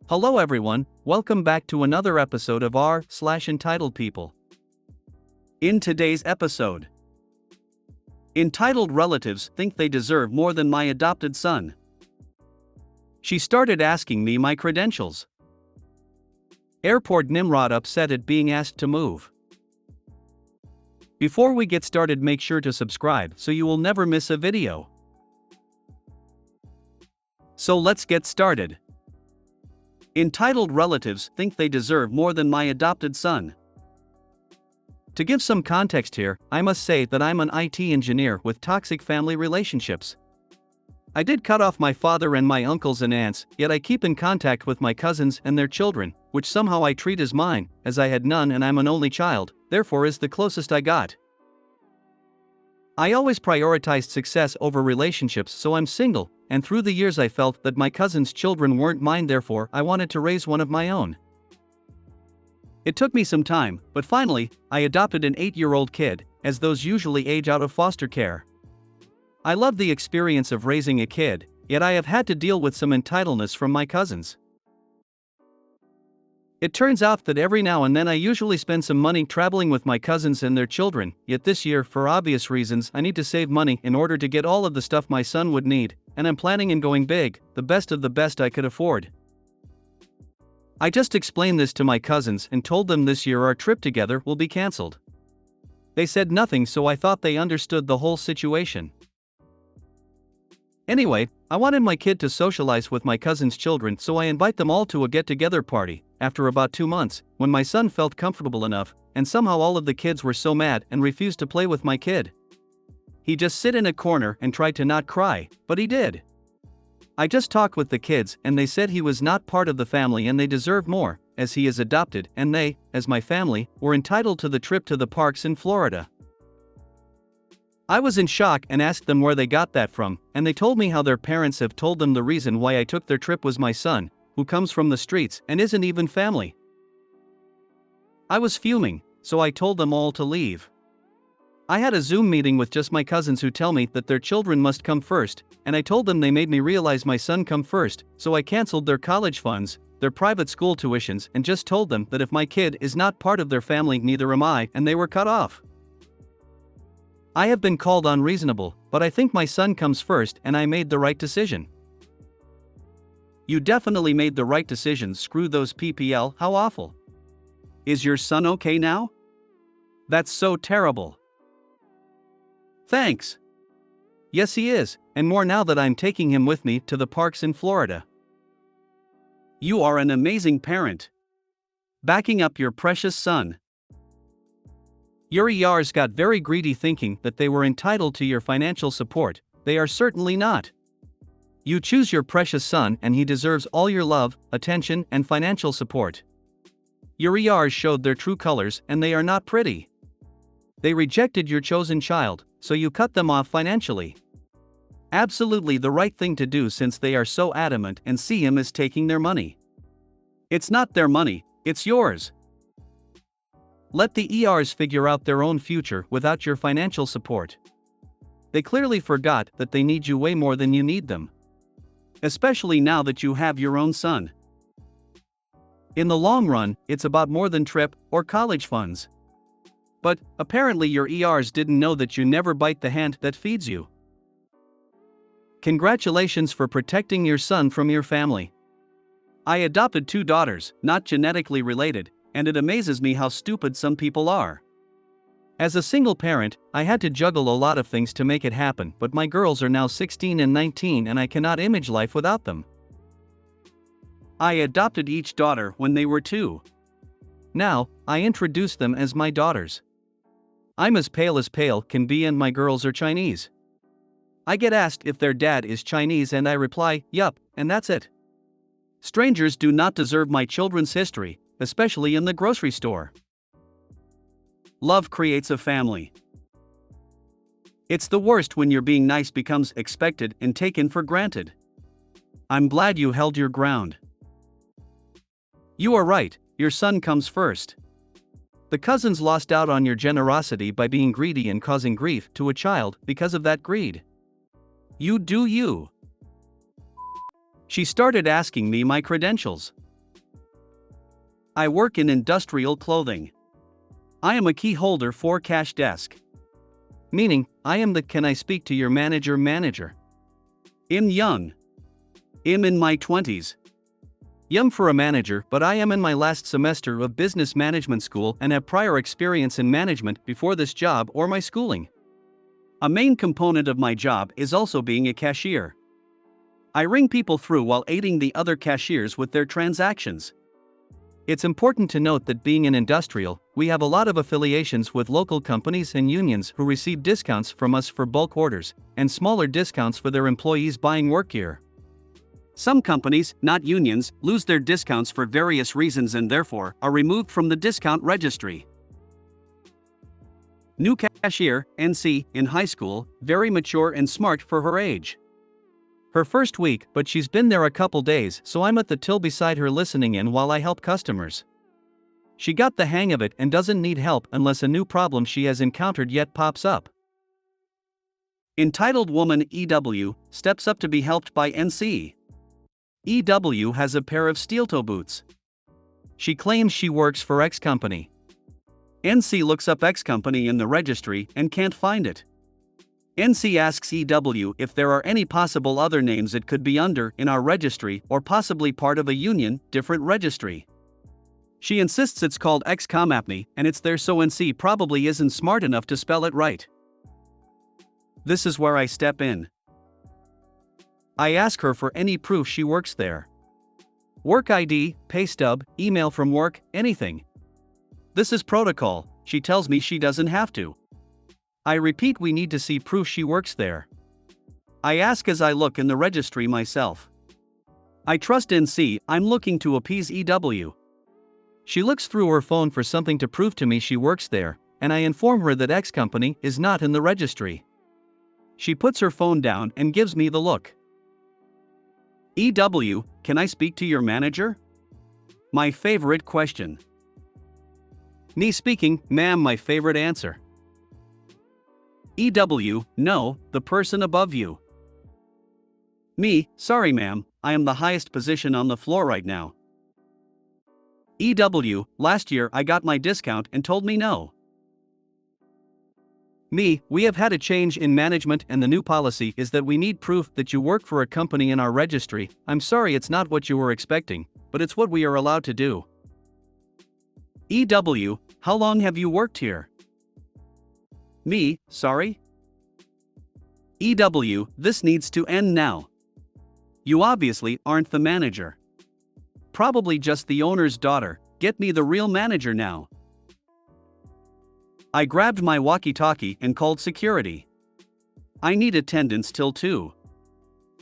Hello everyone, welcome back to another episode of r/Entitled People. In today's episode, entitled relatives think they deserve more than my adopted son. She started asking me my credentials. Airport Nimrod upset at being asked to move. Before we get started, make sure to subscribe so you will never miss a video. So let's get started. Entitled relatives think they deserve more than my adopted son. To give some context here, I must say that I'm an IT engineer with toxic family relationships. I did cut off my father and my uncles and aunts, yet I keep in contact with my cousins and their children, which somehow I treat as mine, as I had none and I'm an only child, therefore is the closest I got. I always prioritized success over relationships, so I'm single, and through the years I felt that my cousins' children weren't mine, therefore I wanted to raise one of my own. It took me some time, but finally, I adopted an 8-year-old kid, as those usually age out of foster care. I love the experience of raising a kid, yet I have had to deal with some entitledness from my cousins. It turns out that every now and then I usually spend some money traveling with my cousins and their children, yet this year, for obvious reasons, I need to save money in order to get all of the stuff my son would need, and I'm planning on going big, the best of the best I could afford. I just explained this to my cousins and told them this year our trip together will be cancelled. They said nothing, so I thought they understood the whole situation. Anyway, I wanted my kid to socialize with my cousins' children, so I invite them all to a get-together party. After about 2 months, when my son felt comfortable enough, and somehow all of the kids were so mad and refused to play with my kid. He just sit in a corner and tried to not cry, but he did. I just talked with the kids and they said he was not part of the family and they deserve more, as he is adopted, and they, as my family, were entitled to the trip to the parks in Florida. I was in shock and asked them where they got that from, and they told me how their parents have told them the reason why I took their trip was my son, who comes from the streets and isn't even family. I was fuming, so I told them all to leave. I had a Zoom meeting with just my cousins who tell me that their children must come first, and I told them they made me realize my son come first, so I canceled their college funds, their private school tuitions, and just told them that if my kid is not part of their family, neither am I, and they were cut off. I have been called unreasonable, but I think my son comes first and I made the right decision. You definitely made the right decision, screw those PPL, how awful. Is your son okay now? That's so terrible. Thanks. Yes, he is, and more now that I'm taking him with me to the parks in Florida. You are an amazing parent. Backing up your precious son. Your ERs got very greedy thinking that they were entitled to your financial support. They are certainly not. You choose your precious son and he deserves all your love, attention, and financial support. Your ERs showed their true colors and they are not pretty. They rejected your chosen child, so you cut them off financially. Absolutely the right thing to do, since they are so adamant and see him as taking their money. It's not their money, it's yours. Let the ERs figure out their own future without your financial support. They clearly forgot that they need you way more than you need them. Especially now that you have your own son. In the long run, it's about more than trip or college funds. But, apparently your ERs didn't know that you never bite the hand that feeds you. Congratulations for protecting your son from your family. I adopted 2 daughters, not genetically related, and it amazes me how stupid some people are. As a single parent, I had to juggle a lot of things to make it happen, but my girls are now 16 and 19 and I cannot imagine life without them. I adopted each daughter when they were 2. Now, I introduce them as my daughters. I'm as pale can be and my girls are Chinese. I get asked if their dad is Chinese and I reply, yup, and that's it. Strangers do not deserve my children's history, especially in the grocery store. Love creates a family. It's the worst when your being nice becomes expected and taken for granted. I'm glad you held your ground. You are right, your son comes first. The cousins lost out on your generosity by being greedy and causing grief to a child because of that greed. You do you. She started asking me my credentials. I work in industrial clothing. I am a key holder for cash desk. Meaning, I am the can I speak to your manager. I'm young. I'm in my 20s. Young for a manager, but I am in my last semester of business management school and have prior experience in management before this job or my schooling. A main component of my job is also being a cashier. I ring people through while aiding the other cashiers with their transactions. It's important to note that being an industrial, we have a lot of affiliations with local companies and unions who receive discounts from us for bulk orders, and smaller discounts for their employees buying work gear. Some companies, not unions, lose their discounts for various reasons and therefore are removed from the discount registry. New cashier, NC, in high school, very mature and smart for her age. Her first week, but she's been there a couple days, so I'm at the till beside her listening in while I help customers. She got the hang of it and doesn't need help unless a new problem she has encountered yet pops up. Entitled woman EW steps up to be helped by NC. EW has a pair of steel-toe boots. She claims she works for X company. NC looks up X company in the registry and can't find it. NC asks EW if there are any possible other names it could be under in our registry or possibly part of a union, different registry. She insists it's called X Company and it's there, so NC probably isn't smart enough to spell it right. This is where I step in. I ask her for any proof she works there. Work ID, pay stub, email from work, anything. This is protocol. She tells me she doesn't have to. I repeat we need to see proof she works there. I ask as I look in the registry myself. I trust NC, I'm looking to appease EW. She looks through her phone for something to prove to me she works there, and I inform her that X company is not in the registry. She puts her phone down and gives me the look. EW, can I speak to your manager? My favorite question. Me speaking, ma'am, my favorite answer. EW, no, the person above you. Me, sorry ma'am, I am the highest position on the floor right now. EW, last year I got my discount and told me no. Me, we have had a change in management and the new policy is that we need proof that you work for a company in our registry. I'm sorry it's not what you were expecting, but it's what we are allowed to do. EW, how long have you worked here? Me, sorry? EW, this needs to end now. You obviously aren't the manager. Probably just the owner's daughter, get me the real manager now. I grabbed my walkie-talkie and called security. I need attendance till 2.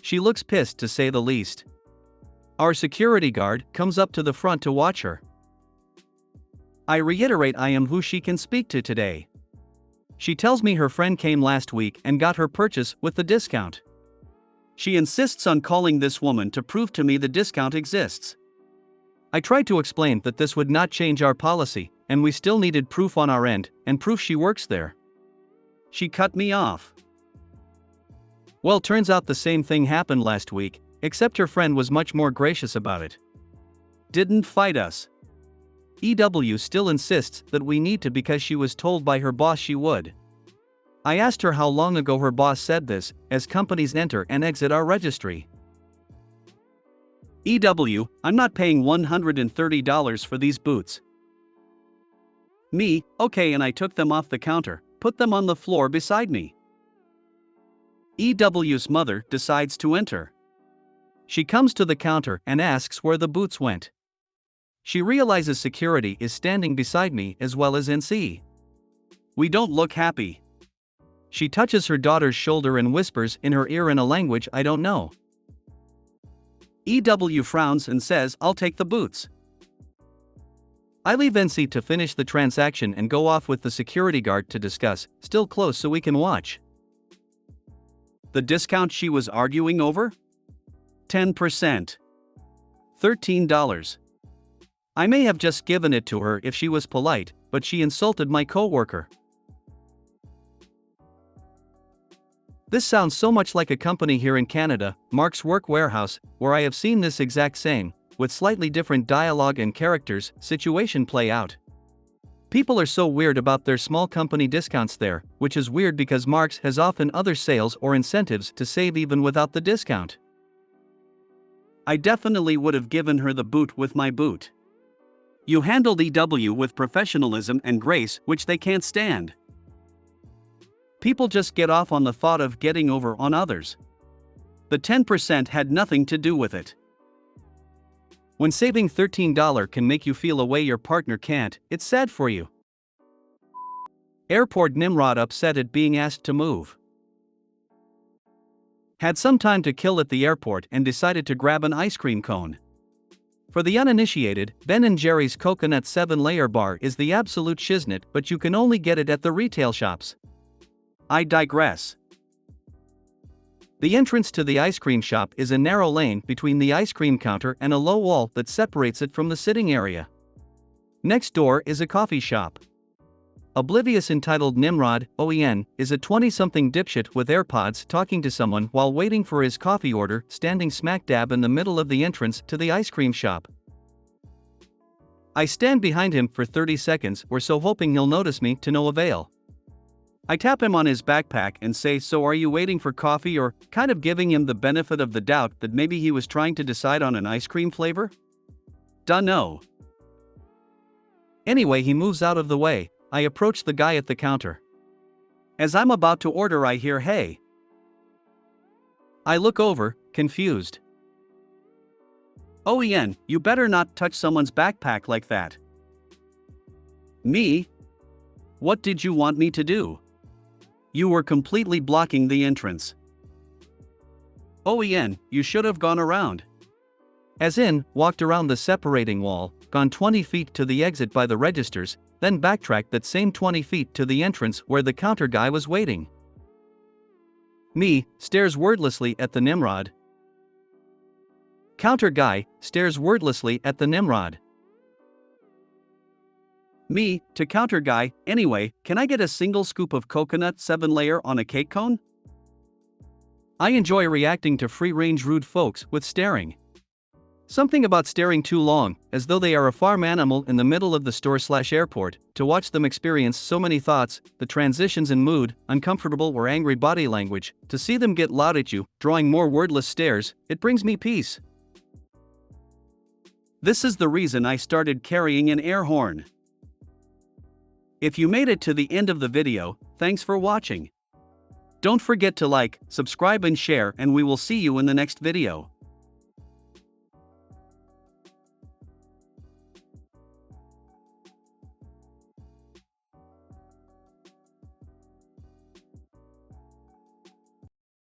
She looks pissed to say the least. Our security guard comes up to the front to watch her. I reiterate I am who she can speak to today. She tells me her friend came last week and got her purchase with the discount. She insists on calling this woman to prove to me the discount exists. I tried to explain that this would not change our policy, and we still needed proof on our end, and proof she works there. She cut me off. Well, turns out the same thing happened last week, except her friend was much more gracious about it. Didn't fight us. EW still insists that we need to because she was told by her boss she would. I asked her how long ago her boss said this, as companies enter and exit our registry. EW, I'm not paying $130 for these boots. Me, okay, and I took them off the counter, put them on the floor beside me. EW's mother decides to enter. She comes to the counter and asks where the boots went. She realizes security is standing beside me as well as NC. We don't look happy. She touches her daughter's shoulder and whispers in her ear in a language I don't know. EW frowns and says, I'll take the boots. I leave NC to finish the transaction and go off with the security guard to discuss, still close so we can watch. The discount she was arguing over? 10%. $13. I may have just given it to her if she was polite, but she insulted my coworker. This sounds so much like a company here in Canada, Mark's Work Warehouse, where I have seen this exact same, with slightly different dialogue and characters, situation play out. People are so weird about their small company discounts there, which is weird because Marks has often other sales or incentives to save even without the discount. I definitely would have given her the boot with my boot. You handled EW with professionalism and grace, which they can't stand. People just get off on the thought of getting over on others. The 10% had nothing to do with it. When saving $13 can make you feel a way your partner can't, it's sad for you. Airport Nimrod upset at being asked to move. Had some time to kill at the airport and decided to grab an ice cream cone. For the uninitiated, Ben & Jerry's Coconut 7-layer bar is the absolute shiznit, but you can only get it at the retail shops. I digress. The entrance to the ice cream shop is a narrow lane between the ice cream counter and a low wall that separates it from the sitting area. Next door is a coffee shop. Oblivious entitled Nimrod, OEN, is a 20-something dipshit with AirPods talking to someone while waiting for his coffee order, standing smack dab in the middle of the entrance to the ice cream shop. I stand behind him for 30 seconds or so hoping he'll notice me, to no avail. I tap him on his backpack and say, "So are you waiting for coffee?" or kind of giving him the benefit of the doubt that maybe he was trying to decide on an ice cream flavor? Dunno. Anyway, he moves out of the way. I approach the guy at the counter. As I'm about to order, I hear, "Hey." I look over, confused. "OEN, you better not touch someone's backpack like that." Me? What did you want me to do? You were completely blocking the entrance. OEN, you should have gone around. As in, walked around the separating wall, gone 20 feet to the exit by the registers, then backtracked that same 20 feet to the entrance where the counter guy was waiting. Me, stares wordlessly at the Nimrod. Counter guy, stares wordlessly at the Nimrod. Me, to counter guy, "Anyway, can I get a single scoop of coconut 7-layer on a cake cone?" I enjoy reacting to free-range rude folks with staring. Something about staring too long, as though they are a farm animal in the middle of the store/airport, to watch them experience so many thoughts, the transitions in mood, uncomfortable or angry body language, to see them get loud at you, drawing more wordless stares, it brings me peace. This is the reason I started carrying an air horn. If you made it to the end of the video, thanks for watching. Don't forget to like, subscribe and share, and we will see you in the next video.